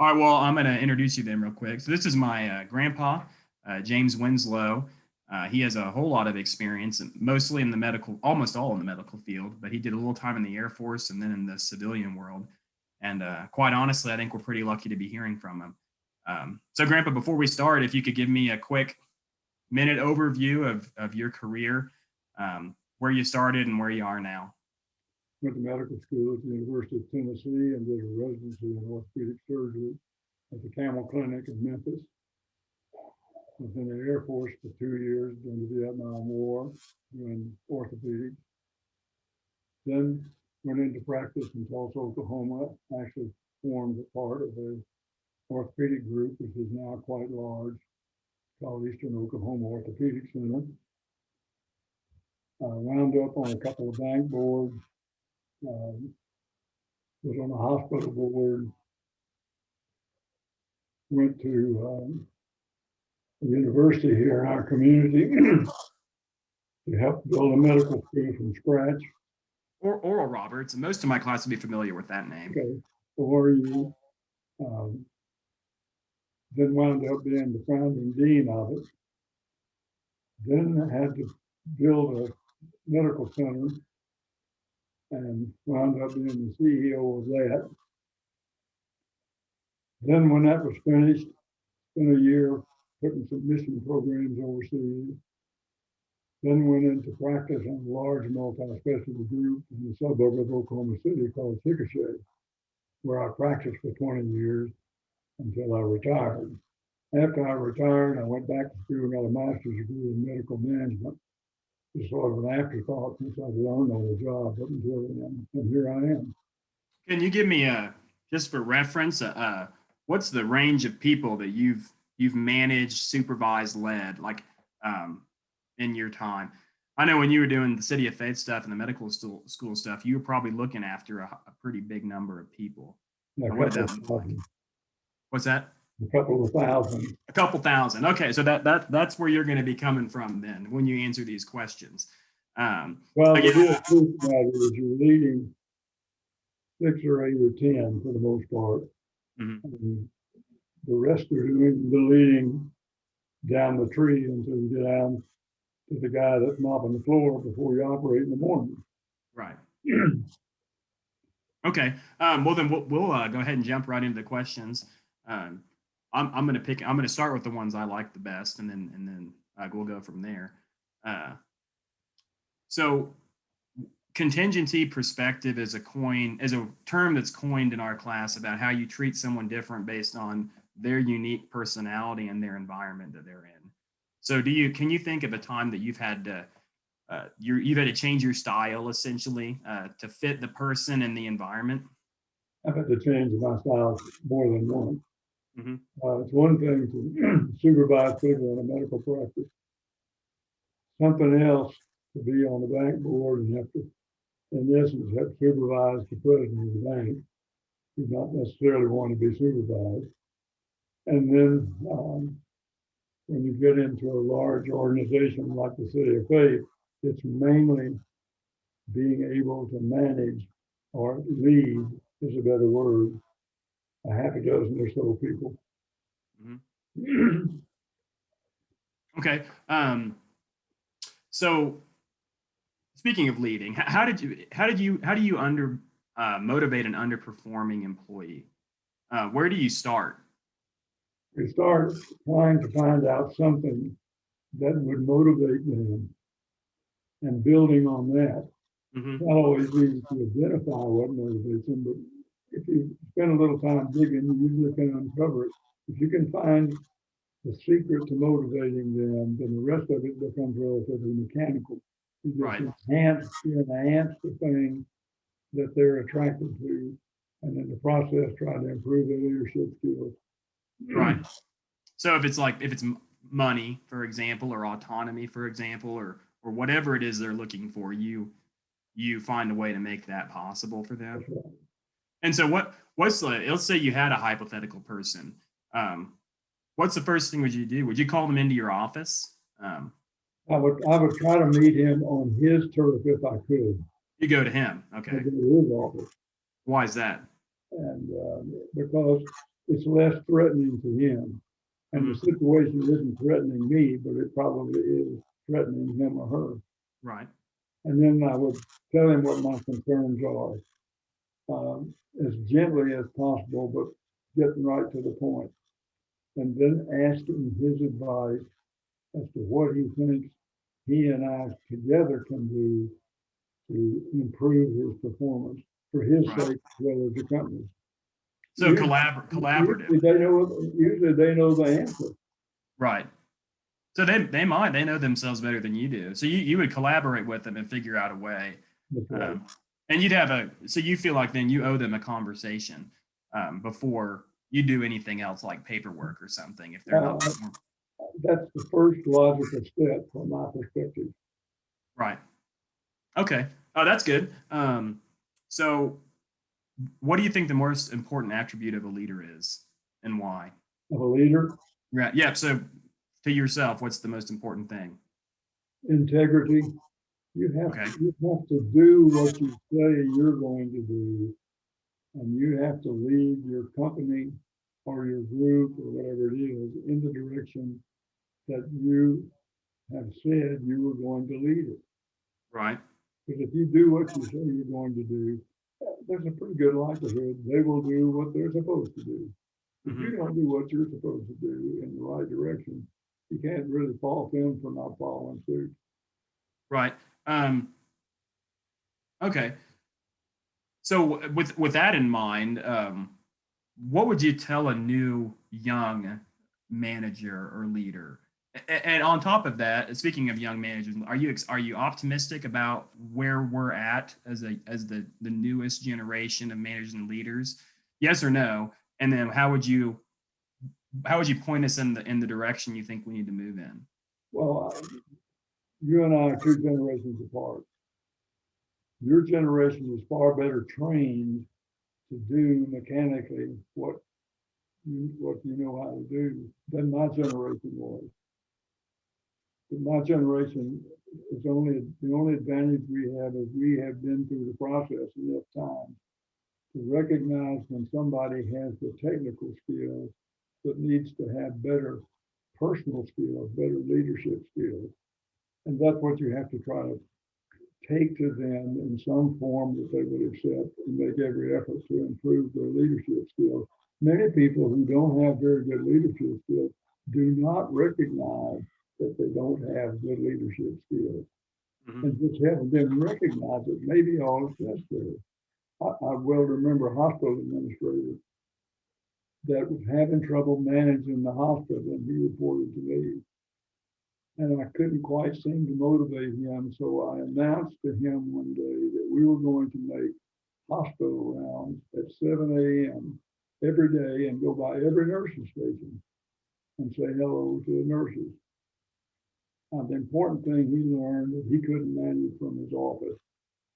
All right, well, I'm going to introduce you then real quick. So this is my grandpa, James Winslow. He has a whole lot of experience, mostly in the medical, almost all in the medical field, but he did a little time in the Air Force and then in the civilian world. And quite honestly, I think we're pretty lucky to be hearing from him. So Grandpa, before we start, if you could give me a quick minute overview of your career, where you started and where you are now. Went to medical school at the University of Tennessee and did a residency in orthopedic surgery at the Camel Clinic in Memphis. Was in the Air Force for 2 years during the Vietnam War doing orthopedics. Then went into practice in Tulsa, Oklahoma. Actually formed a part of the orthopedic group, which is now quite large, called Eastern Oklahoma Orthopedic Center. Wound up on a couple of bank boards. Was on a hospital board. Went to a university here in our community to help build a medical school from scratch. Or Oral Roberts. Most of my class will be familiar with that name. Okay, or you then wound up being the founding dean of it. Then I had to build a medical center and wound up being the CEO of that. Then when that was finished, spent a year putting some mission programs overseas. Then went into practice on a large multi-specialty group in the suburb of Oklahoma City called Chickasha, where I practiced for 20 years until I retired. After I retired, I went back to school and got a master's degree in medical management. It's sort of an afterthought since I've learned on the job up until then, and here I am. Can you give me just for reference, what's the range of people that you've managed, supervised, led, like in your time? I know when you were doing the City of Faith stuff and the medical school stuff, you were probably looking after a pretty big number of people. What did that look like? What's that? A couple of thousand. A couple thousand. Okay, so that's where you're going to be coming from then when you answer these questions. Well, the real truth matter is you're leading 6 or 8 or 10 for the most part. Mm-hmm. The rest are doing the leading down the tree until you get down to the guy that's mopping the floor before you operate in the morning. Right. Okay. Well, then we'll go ahead and jump right into the questions. I'm going to start with the ones I like the best, and then we'll go from there. So contingency perspective is a term that's coined in our class about how you treat someone different based on their unique personality and their environment that they're in. So can you think of a time that you've had to change your style essentially to fit the person and the environment? I've had to change my style more than once. Mm-hmm. It's one thing to supervise people in a medical practice. Something else to be on the bank board and have to, in essence, have to supervise the president of the bank, who not necessarily want to be supervised. And then when you get into a large organization like the City of Faith, it's mainly being able to manage or lead is a better word, a half a dozen or so people. Mm-hmm. Okay. So speaking of leading, how do you motivate an underperforming employee? Where do you start? We start trying to find out something that would motivate them and building on that. Mm-hmm. It's not always easy to identify what motivates them, but if you spend a little time digging, you usually can uncover it. If you can find the secret to motivating them, then the rest of it becomes relatively mechanical. You just enhance the thing that they're attracted to, and in the process try to improve their leadership skills. Right. So if it's money, for example, or autonomy, for example, or whatever it is they're looking for, you find a way to make that possible for them. Right. And so let's say you had a hypothetical person. What's the first thing would you do? Would you call them into your office? I would try to meet him on his turf if I could. You go to him, okay. I go to his office. Why is that? And because it's less threatening to him. And the situation isn't threatening me, but it probably is threatening him or her. Right. And then I would tell him what my concerns are, as gently as possible, but getting right to the point. And then asking his advice as to what he thinks he and I together can do to improve his performance for his sake as well as the company. So collaborative. Usually they know the answer. Right. So they know themselves better than you do. So you would collaborate with them and figure out a way. Right. And you'd have so you feel like then you owe them a conversation before you do anything else like paperwork or something. If they're not. That's the first logical step from my perspective. Right. Okay. Oh, that's good. So what do you think the most important attribute of a leader is and why? Of a leader? Right. Yeah. So to yourself, what's the most important thing? Integrity. You have to do what you say you're going to do, and you have to lead your company or your group or whatever it is in the direction that you have said you were going to lead it. Right. Because if you do what you say you're going to do, there's a pretty good likelihood they will do what they're supposed to do. If you don't do what you're supposed to do in the right direction, you can't really fault them for not following suit. Right. Okay. So with that in mind, what would you tell a new young manager or leader? And on top of that, speaking of young managers, are you optimistic about where we're at as the newest generation of managers and leaders? Yes or no? And then how would you point us in the direction you think we need to move in? Well, you and I are two generations apart. Your generation was far better trained to do mechanically what you know how to do than my generation was. But my generation is the only advantage we have is we have been through the process enough time to recognize when somebody has the technical skills but needs to have better personal skills, better leadership skills. And that's what you have to try to take to them in some form that they would accept and make every effort to improve their leadership skills. Many people who don't have very good leadership skills do not recognize that they don't have good leadership skills. And just having them recognize it may be all that's necessary. I well remember a hospital administrator that was having trouble managing the hospital, and he reported to me. And I couldn't quite seem to motivate him, so I announced to him one day that we were going to make hospital rounds at 7 a.m. every day and go by every nursing station and say hello to the nurses. The important thing he learned that he couldn't manage from his office.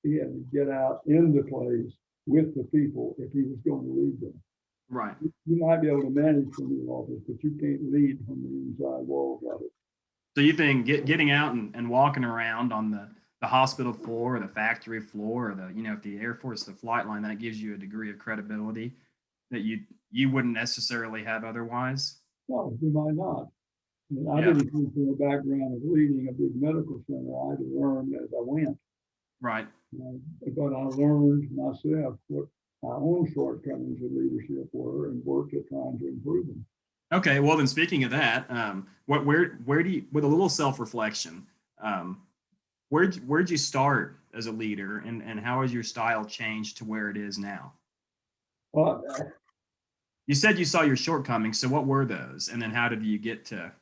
He had to get out in the place with the people if he was going to lead them. Right. You might be able to manage from your office, but you can't lead from the inside walls of it. So you think getting out and walking around on the hospital floor or the factory floor or if the Air Force, the flight line, that gives you a degree of credibility that you wouldn't necessarily have otherwise? No, you might not. I didn't come from a background of leading a big medical center. I had to learn as I went. Right. But I learned myself what my own shortcomings in leadership were and worked at trying to improve them. Okay. Well, then speaking of that, where do you, with a little self-reflection, where'd you start as a leader and how has your style changed to where it is now? Well, you said you saw your shortcomings. So what were those? And then how did you get to?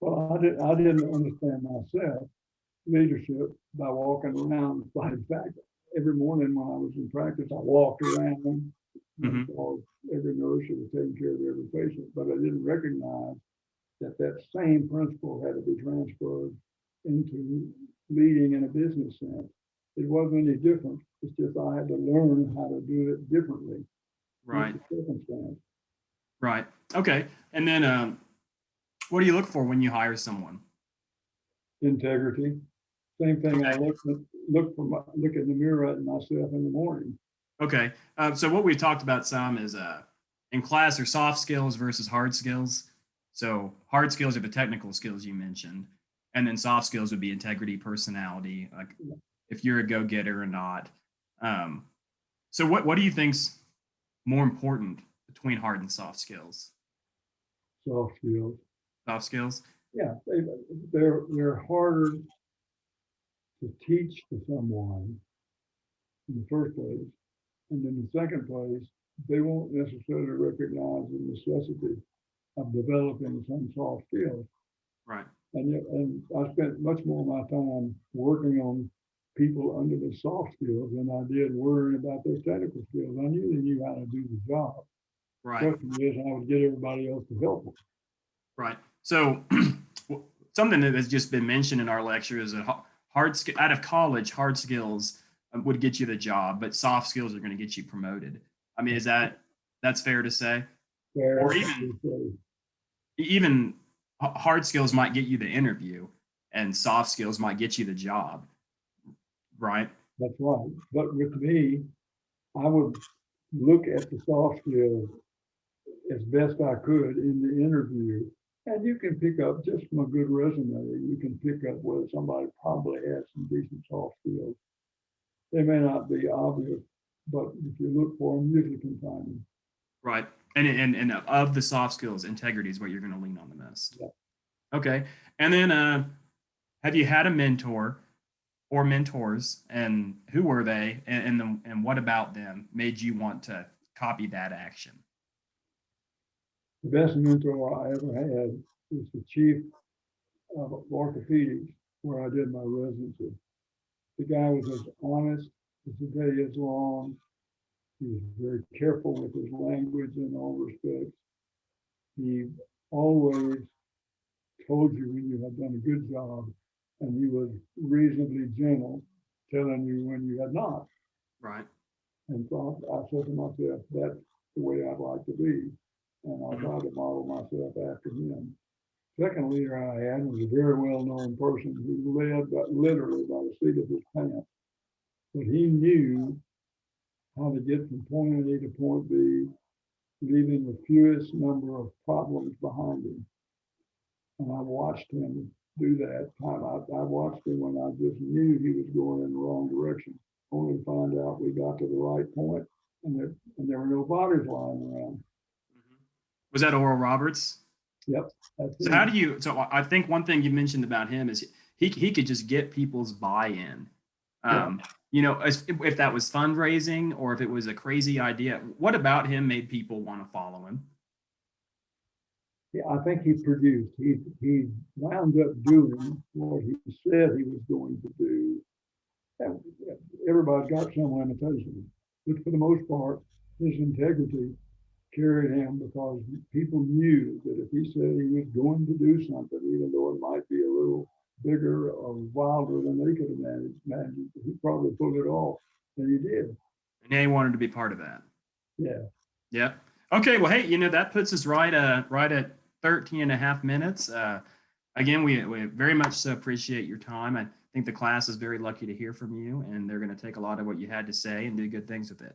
Well, I didn't understand myself leadership by walking around. In fact, every morning when I was in practice, I walked around and saw every nurse who was taking care of every patient, but I didn't recognize that same principle had to be transferred into leading in a business sense. It wasn't any different. It's just I had to learn how to do it differently. Right. Right. Okay. And then what do you look for when you hire someone? Integrity. Same thing. Okay. I look in the mirror at myself in the morning. Okay. So what we've talked about some is in class are soft skills versus hard skills. So hard skills are the technical skills you mentioned, and then soft skills would be integrity, personality, like if you're a go-getter or not. Um, so what do you think's more important between hard and soft skills? Soft skills. Soft skills? Yeah, they're harder to teach to someone in the first place. And in the second place, they won't necessarily recognize the necessity of developing some soft skills. Right. And yet, and I spent much more of my time working on people under the soft skills than I did worrying about their technical skills. I knew they knew how to do the job. Right. The question is, I would get everybody else to help them. Right. So something that has just been mentioned in our lecture is that out of college, hard skills would get you the job, but soft skills are going to get you promoted. I mean, that's fair to say? Fair Or to say. even hard skills might get you the interview and soft skills might get you the job, right? That's right. But with me, I would look at the soft skills as best I could in the interview. And you can pick up just from a good resume, you can pick up whether somebody probably has some decent soft skills. They may not be obvious, but if you look for them, usually can find them. Right. And of the soft skills, integrity is what you're going to lean on the most. Yeah. Okay. And then have you had a mentor or mentors, and who were they, and what about them made you want to copy that action? The best mentor I ever had was the chief of orthopedics where I did my residency. The guy was as honest as the day is long. He was very careful with his language in all respects. He always told you when you had done a good job, and he was reasonably gentle, telling you when you had not. Right. And so I said to myself, that's the way I'd like to be. And I tried to model myself after him. Second leader I had was a very well-known person who led literally by the seat of his pants. But he knew how to get from point A to point B, leaving the fewest number of problems behind him. And I watched him do that. I watched him when I just knew he was going in the wrong direction, only to find out we got to the right point and there were no bodies lying around. Was that Oral Roberts? Yep. So how do you? So I think one thing you mentioned about him is he could just get people's buy-in. You know, if that was fundraising or if it was a crazy idea, what about him made people want to follow him? Yeah, I think he produced. He wound up doing what he said he was going to do. And everybody's got some limitations, but for the most part, his integrity carried him because people knew that if he said he was going to do something, even though it might be a little bigger or wilder than they could have imagined, he probably pulled it off, and he did. And he wanted to be part of that. Yeah. Yeah. Okay. Well, hey, you know, that puts us right at 13 and a half minutes. Again, we very much so appreciate your time. I think the class is very lucky to hear from you, and they're going to take a lot of what you had to say and do good things with it.